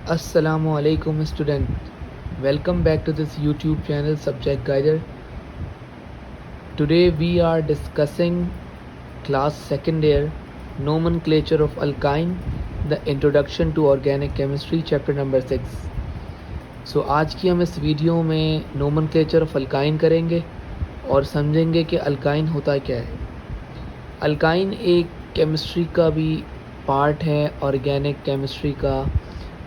Assalamualaikum student. Welcome back to this YouTube channel Subject Guider. Today we are discussing class second year nomenclature of alkyne, the introduction to organic chemistry chapter number 6. So आज की हम इस video में nomenclature of alkyne करेंगे और समझेंगे कि alkyne होता क्या है। alkyne एक केमिस्ट्री का भी पार्ट है, ऑर्गेनिक केमिस्ट्री का,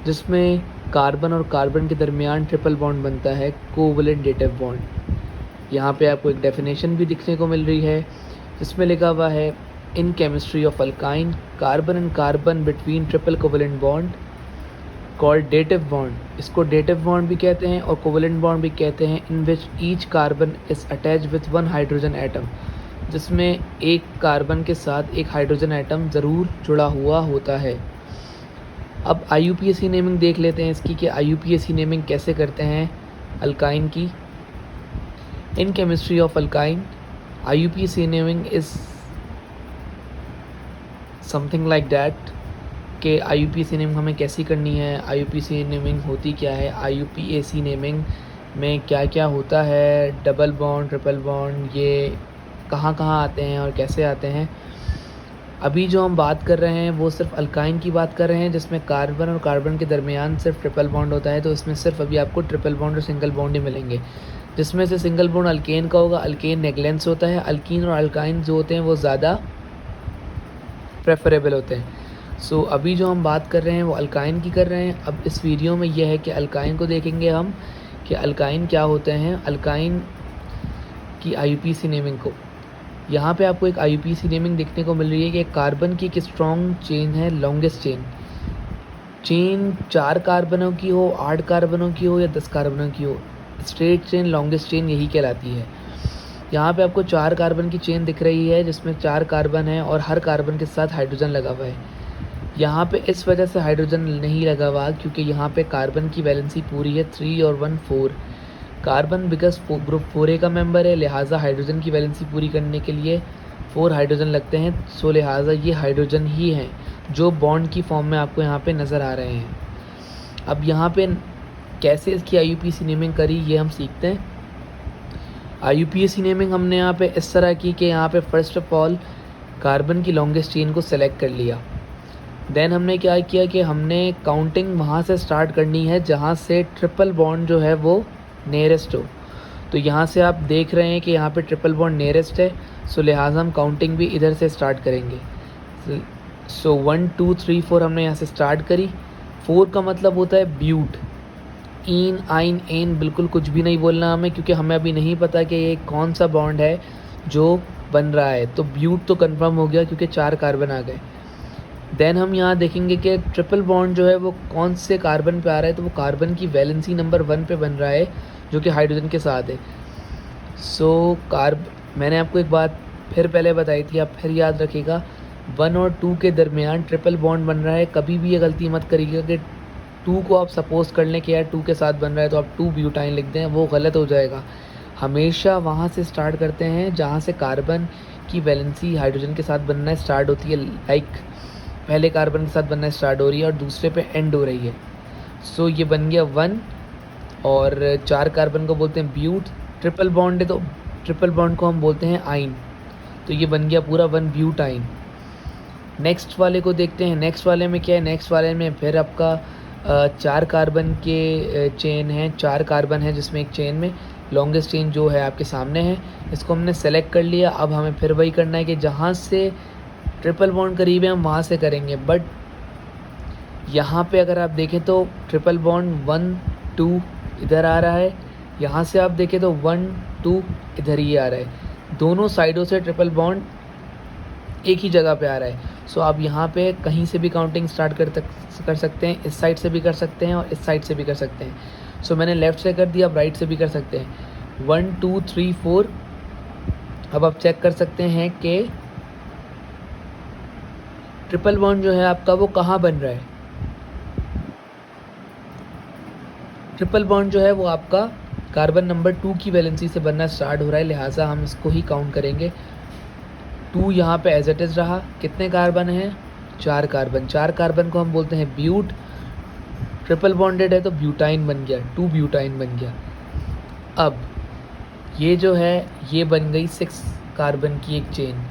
जिसमें कार्बन और कार्बन के दरमियान ट्रिपल बॉन्ड बनता है, कोवलेंट डेटिव बॉन्ड। यहाँ पे आपको एक डेफिनेशन भी दिखने को मिल रही है जिसमें लिखा हुआ है in chemistry of alkyne carbon and carbon between triple covalent bond called dative bond. इसको डेटिव बॉन्ड भी कहते हैं और कोवलेंट बॉन्ड भी कहते हैं, in which each carbon is attach with one hydrogen atom, जिसमें एक कार्बन के साथ एक हाइड्रोजन एटम ज़रूर जुड़ा हुआ होता है। अब IUPAC नेमिंग देख लेते हैं इसकी कि IUPAC नेमिंग कैसे करते हैं अल्काइन की। इन chemistry of alkyne IUPAC naming is something like that कि IUPAC नेमिंग हमें कैसी करनी है, IUPAC नेमिंग होती क्या है, IUPAC नेमिंग में क्या क्या होता है, डबल बॉन्ड, ट्रिपल बॉन्ड, ये कहाँ कहाँ आते हैं और कैसे आते हैं। अभी जो हम बात कर रहे हैं वो सिर्फ अल्काइन की बात कर रहे हैं, जिसमें कार्बन और कार्बन के दरमियान सिर्फ ट्रिपल बॉन्ड होता है। तो इसमें सिर्फ अभी आपको ट्रिपल बॉन्ड और सिंगल बॉन्ड ही मिलेंगे, जिसमें से सिंगल बॉन्ड अल्केन का होगा। अल्केन नेगलेंस होता है, अल्कीन और अल्काइन जो होते हैं वो ज़्यादा प्रेफरेबल होते हैं। सो अभी जो हम बात कर रहे हैं वो अल्काइन की कर रहे हैं। अब इस वीडियो में यह है कि अल्काइन को देखेंगे हम कि अल्काइन क्या होते हैं, अल्काइन की IUPAC नेमिंग को। यहाँ पे आपको एक IUPAC नेमिंग देखने को मिल रही है कि कार्बन की एक स्ट्रॉन्ग चेन है, लॉन्गेस्ट चेन 4 कार्बनों की हो, 8 कार्बनों की हो या 10 कार्बनों की हो, स्ट्रेट चेन लॉन्गेस्ट चेन यही कहलाती है। यहाँ पे आपको 4 कार्बन की चेन दिख रही है जिसमें 4 कार्बन है और हर कार्बन के साथ हाइड्रोजन लगा हुआ है। यहाँ पे इस वजह से हाइड्रोजन नहीं लगा हुआ क्योंकि यहाँ पे कार्बन की वैलेंसी पूरी है 3 और 1 4। कार्बन बिकॉज ग्रुप 4A का मेंबर है, लिहाजा हाइड्रोजन की वैलेंसी पूरी करने के लिए 4 हाइड्रोजन लगते हैं। सो लिहाजा ये हाइड्रोजन ही हैं जो बॉन्ड की फॉर्म में आपको यहाँ पे नज़र आ रहे हैं। अब यहाँ पे कैसे इसकी IUPAC नेमिंग करी ये हम सीखते हैं। IUPAC नेमिंग हमने यहाँ पे इस तरह की कि यहाँ पे फर्स्ट ऑफ ऑल कार्बन की लॉन्गेस्ट चेन को सेलेक्ट कर लिया। देन हमने क्या किया कि हमने काउंटिंग वहाँ से स्टार्ट करनी है जहाँ से ट्रिपल बॉन्ड जो है वो नियरेस्ट हो। तो यहाँ से आप देख रहे हैं कि यहाँ पे ट्रिपल बॉन्ड नियरेस्ट है, सो लिहाजा हम काउंटिंग भी इधर से स्टार्ट करेंगे। सो 1 2 3 4 हमने यहाँ से स्टार्ट करी। 4 का मतलब होता है ब्यूट, इन आइन एन बिल्कुल कुछ भी नहीं बोलना हमें, क्योंकि हमें अभी नहीं पता कि ये कौन सा बॉन्ड है जो बन रहा है। तो ब्यूट तो कंफर्म हो गया क्योंकि 4 कार्बन आ गए। देन हम यहाँ देखेंगे कि ट्रिपल बॉन्ड जो है वो कौन से कार्बन पे आ रहा है, तो वो कार्बन की वैलेंसी नंबर 1 पे बन रहा है जो कि हाइड्रोजन के साथ है। सो मैंने आपको एक बात फिर पहले बताई थी, आप फिर याद रखिएगा, 1 और 2 के दरमियान ट्रिपल बॉन्ड बन रहा है। कभी भी ये गलती मत करिएगा कि 2 को आप सपोज कर लें कि यार 2 के साथ बन रहा है तो आप 2 ब्यूटाइन लिख दें, वो गलत हो जाएगा। हमेशा वहाँ से स्टार्ट करते हैं जहाँ से कार्बन की वैलेंसी हाइड्रोजन के साथ बनना स्टार्ट होती है, लाइक पहले कार्बन के साथ बनना स्टार्ट हो रही है और दूसरे पे एंड हो रही है। सो ये बन गया 1 और 4 कार्बन को बोलते हैं ब्यूट। ट्रिपल बॉन्ड है तो ट्रिपल बॉन्ड को हम बोलते हैं आइन। तो ये बन गया पूरा 1 ब्यूटाइन। नेक्स्ट वाले को देखते हैं। नेक्स्ट वाले में क्या है, नेक्स्ट वाले में फिर आपका 4 कार्बन के चेन है, 4 कार्बन है जिसमें एक चेन में लॉन्गेस्ट चेन जो है आपके सामने है, इसको हमने सेलेक्ट कर लिया। अब हमें फिर वही करना है कि जहाँ से ट्रिपल बॉन्ड करीब है हम वहाँ से करेंगे। बट यहाँ पे अगर आप देखें तो ट्रिपल बॉन्ड 1 2 इधर आ रहा है, यहाँ से आप देखें तो 1 2 इधर ही आ रहा है। दोनों साइडों से ट्रिपल बॉन्ड एक ही जगह पे आ रहा है। सो आप यहाँ पे कहीं से भी काउंटिंग स्टार्ट कर सकते हैं, इस साइड से भी कर सकते हैं और इस साइड से भी कर सकते हैं। सो मैंने लेफ़्ट से कर दिया, आप राइट से भी कर सकते हैं। 1 2 3 4। अब आप चेक कर सकते हैं कि ट्रिपल बॉन्ड जो है आपका वो कहाँ बन रहा है। ट्रिपल बॉन्ड जो है वो आपका कार्बन नंबर 2 की वैलेंसी से बनना स्टार्ट हो रहा है, लिहाजा हम इसको ही काउंट करेंगे। 2 यहाँ पे एज इट इज़ रहा। कितने कार्बन हैं, 4 कार्बन। 4 कार्बन को हम बोलते हैं ब्यूट। ट्रिपल बॉन्डेड है तो ब्यूटाइन बन गया, 2 ब्यूटाइन बन गया। अब ये जो है ये बन गई 6 कार्बन की एक चेन।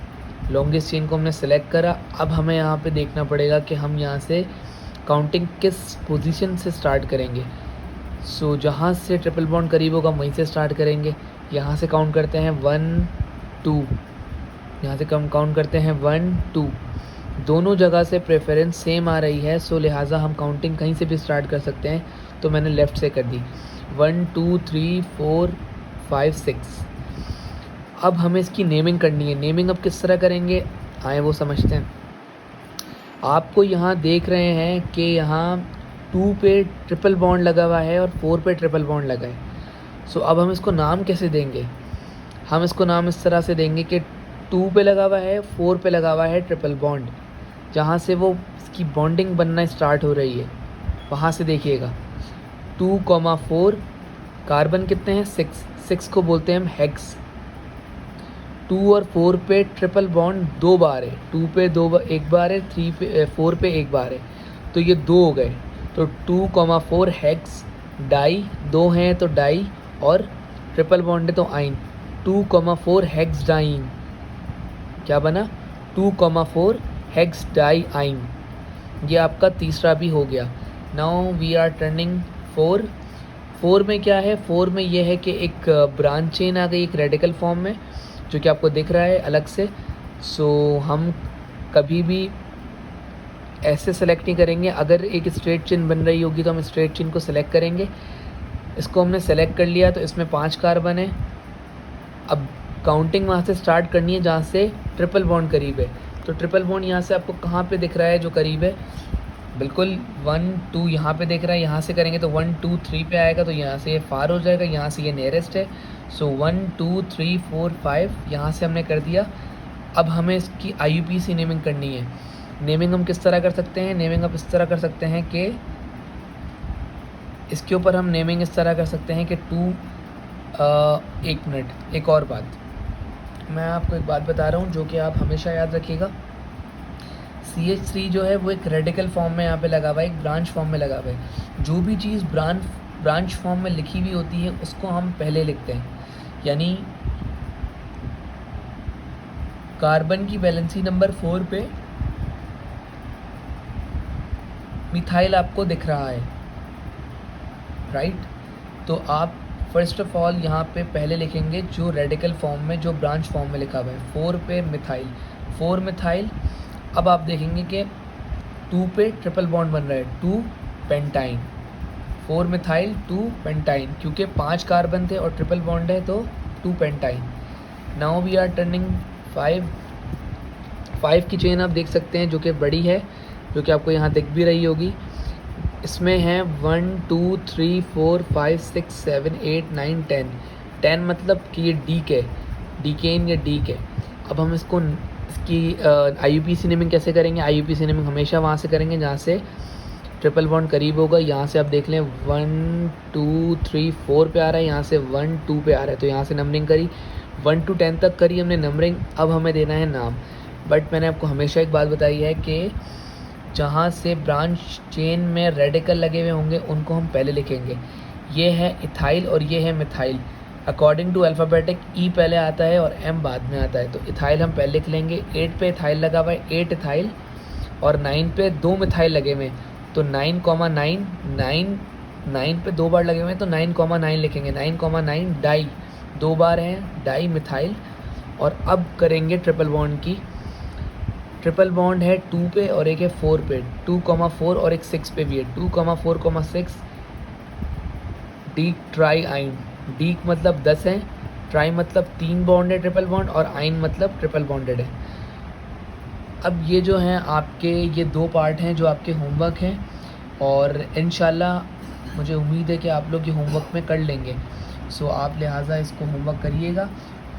लॉन्गेस्ट चेन को हमने सेलेक्ट करा। अब हमें यहाँ पे देखना पड़ेगा कि हम यहाँ से काउंटिंग किस पोजीशन से स्टार्ट करेंगे। सो जहाँ से ट्रिपल बॉन्ड करीब होगा वहीं से स्टार्ट करेंगे। यहाँ से काउंट करते हैं 1 2, यहाँ से कम काउंट करते हैं 1 2। दोनों जगह से प्रेफरेंस सेम आ रही है, सो लिहाजा हम काउंटिंग कहीं से भी स्टार्ट कर सकते हैं। तो मैंने लेफ़्ट से कर दी 1 2 3 4 5 6। अब हमें इसकी नेमिंग करनी है। नेमिंग अब किस तरह करेंगे आए वो समझते हैं। आपको यहाँ देख रहे हैं कि यहाँ 2 पे ट्रिपल बॉन्ड लगा हुआ है और 4 पे ट्रिपल बॉन्ड लगा है। सो अब हम इसको नाम कैसे देंगे? हम इसको नाम इस तरह से देंगे कि 2 पे लगा हुआ है, 4 पे लगा हुआ है ट्रिपल बॉन्ड, जहाँ से वो इसकी बॉन्डिंग बनना स्टार्ट हो रही है वहाँ से देखिएगा। 2,4 कार्बन कितने हैं 6 को बोलते हैं हम हेक्स। 2 और 4 पे ट्रिपल बॉन्ड 2 बार है, 2 पे 1 बार है, 4 पे 1 बार है, तो ये 2 हो गए। तो 2,4 हेक्स डाई, 2 हैं तो डाई और ट्रिपल बॉन्ड है तो आइन। 2,4 हेक्स डाइन क्या बना? 2,4 हेक्स डाई आइन। ये आपका तीसरा भी हो गया। नाउ वी आर टर्निंग 4 में क्या है? 4 में ये है कि एक ब्रांच चेन आ गई एक रेडिकल फॉर्म में, जो कि आपको दिख रहा है अलग से। सो हम कभी भी ऐसे सेलेक्ट नहीं करेंगे। अगर एक स्ट्रेट चेन बन रही होगी तो हम स्ट्रेट चेन को सेलेक्ट करेंगे। इसको हमने सेलेक्ट कर लिया तो इसमें 5 कार्बन है। अब काउंटिंग वहाँ से स्टार्ट करनी है जहाँ से ट्रिपल बॉन्ड करीब है। तो ट्रिपल बॉन्ड यहाँ से आपको कहाँ पे दिख रहा है जो करीब है? बिल्कुल 1 2 यहाँ पे दिख रहा है। यहाँ से करेंगे तो 1 2 3 पे आएगा, तो यहाँ से ये फार हो जाएगा, यहाँ से ये नियरेस्ट है। सो 1 2 3 4 5 यहाँ से हमने कर दिया। अब हमें इसकी IUPAC नेमिंग करनी है। नेमिंग हम किस तरह कर सकते हैं? नेमिंग आप इस तरह कर सकते हैं कि इसके ऊपर हम नेमिंग इस तरह कर सकते हैं कि 2 1 मिनट, एक और बात मैं आपको एक बात बता रहा हूँ जो कि आप हमेशा याद रखिएगा। CH3 जो है वो एक रेडिकल फॉर्म में यहाँ पे लगा हुआ है, एक ब्रांच फॉर्म में लगा हुआ है। जो भी चीज़ ब्रांच फॉर्म में लिखी हुई होती है उसको हम पहले लिखते हैं। यानी कार्बन की वैलेंसी नंबर 4 पे मिथाइल आपको दिख रहा है, राइट? तो आप फर्स्ट ऑफ ऑल यहाँ पे पहले लिखेंगे जो रेडिकल फॉर्म में, जो ब्रांच फॉर्म में लिखा हुआ है। 4 पे मिथाइल, 4 मिथाइल। अब आप देखेंगे कि 2 पे ट्रिपल बॉन्ड बन रहा है, 2 पेंटाइन। 4 मिथाइल 2 पेंटाइन, क्योंकि 5 कार्बन थे और ट्रिपल बॉन्ड है तो 2 pentane. Now we are turning 5 की चेन आप देख सकते हैं जो कि बड़ी है, जो कि आपको यहाँ दिख भी रही होगी। इसमें हैं 1 2 3 4 5 6 7 8 9 10 मतलब कि ये डीक है, डीकेन या डीक है। अब हम इसकी IUPAC नेमिंग कैसे करेंगे? IUPAC नेमिंग हमेशा वहाँ से करेंगे जहाँ से ट्रिपल बॉन्ड करीब होगा। यहाँ से आप देख लें 1 2 3 4 पे आ रहा है, यहाँ से 1 2 पे आ रहा है, तो यहाँ से नंबरिंग करी, 1 to 10 तक करी हमने नंबरिंग। अब हमें देना है नाम। बट मैंने आपको हमेशा एक बात बताई है कि जहाँ से ब्रांच चेन में रेडिकल लगे हुए होंगे उनको हम पहले लिखेंगे। ये है इथाइल और ये है मिथाइल। अकॉर्डिंग टू अल्फ़ाबेटिक ई पहले आता है और एम बाद में आता है, तो इथाइल हम पहले लिख लेंगे। 8 पे इथाइल लगा हुआ है, 8 इथाइल, और 9 पे 2 मिथाइल लगे हुए हैं, तो 9,9 पे 2 बार लगे हुए हैं तो 9,9 लिखेंगे। 9,9 डाई, 2 बार हैं, डाई मिथाइल। और अब करेंगे ट्रिपल बॉन्ड की। ट्रिपल बॉन्ड है 2 पे और एक है 4 पे, 2,4 और एक 6 पे भी है, 2,4,6 डीक ट्राई आइन। डीक मतलब 10 है, ट्राई मतलब 3 बॉन्ड है ट्रिपल बॉन्ड, और आइन मतलब ट्रिपल बॉन्डेड है। अब ये जो हैं आपके ये 2 पार्ट हैं जो आपके होमवर्क हैं, और इंशाल्लाह मुझे उम्मीद है कि आप लोग ये होमवर्क में कर लेंगे। सो आप लिहाजा इसको होमवर्क करिएगा,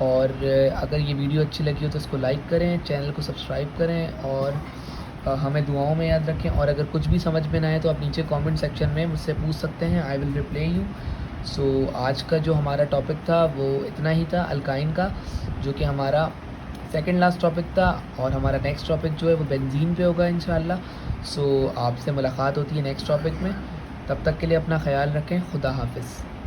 और अगर ये वीडियो अच्छी लगी हो तो इसको लाइक करें, चैनल को सब्सक्राइब करें, और हमें दुआओं में याद रखें। और अगर कुछ भी समझ में ना आए तो आप नीचे कमेंट सेक्शन में मुझसे पूछ सकते हैं, आई विल रिप्लाई यू। सो आज का जो हमारा टॉपिक था वो इतना ही था, अल्काइन का, जो कि हमारा सेकंड लास्ट टॉपिक था, और हमारा नेक्स्ट टॉपिक जो है वो बेंजीन पे होगा इंशाल्लाह। सो आपसे मुलाकात होती है नेक्स्ट टॉपिक में। तब तक के लिए अपना ख्याल रखें। खुदा हाफिज़।